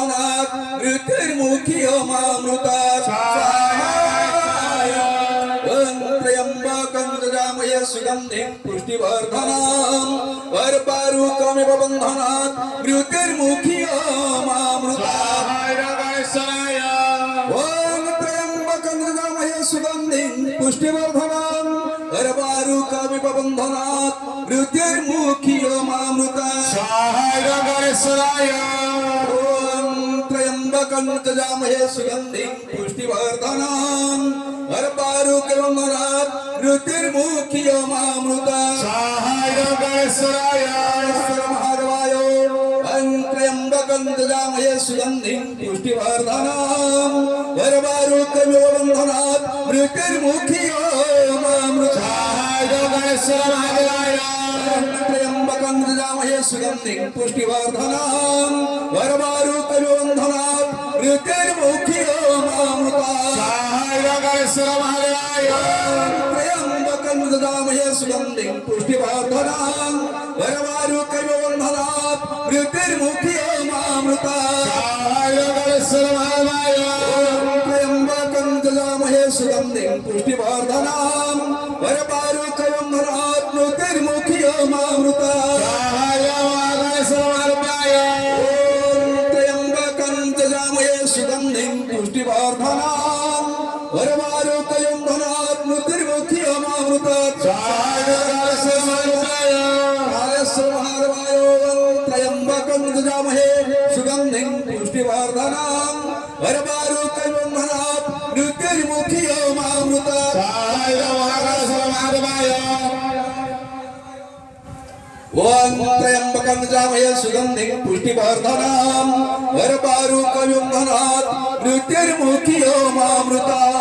कविवन्दनात् मृत्युर्मुखियोमामृतात् त्र्यम्बकं यजामहे सुगन्धिं पुष्टिवर्धनम् वर्पारुकमिव बन्धनात् मृत्युर्मुखियोमामृतात् त्र्यम्बकं यजामहे सुगन्धिं पुष्टिवर्धनम् वर्पारुकमिव बन्धनात् मृत्युर्मुखियोमामृतात् त्र्यम्बकं यजामहे सुगन्धिं पुष्टिवर्धनम् वर्पारुकमिव बन्धनात् मृत्युर्मुखियोमामृतात् त्र्यम्बकं यजामहे सुगन्धिं पुष्टिवर्धनम् वर्पारुकमिव बन्धनात् मृत्युर्मुखियोमामृतात् त्र्यम्बकं यजामहे सुगन्धिं पुष्टिवर्धनम् वर्पारुकमिव बन्धनात् मृत्युर्मुखियोमामृतात् त्र्यम्बकं यजामहे सुगन्धिं पुष्टिवर्धनम् वर्पारुकमिव बन्धनात् मृत्युर्मुखियोमामृतात् त्र्यम्बकं यजामहे सुगन्धिं पुष्टिवर्धनम् वर्पारुकमिव बन्धनात् मृत्युर्मुखियोमामृतात् त्र्यम्बकं यजामहे सुगन्धिं पुष्टिवर्धनम् वर्पारुकमिव बन्धनात् मृत्युर्मुखियोमामृतात् त्र्यम्बकं यजामहे सुगन्धिं पुष्टिवर्धनम् वर्पारुकमिव बन्धनात् मृत्युर्मुखियोमामृतात् त्र्यम्बकं यजामहे सुगन्धिं पुष्टिवर्धनम् वर्पारुकमिव बन्धनात् मृत्युर्मुखियोमामृतात्।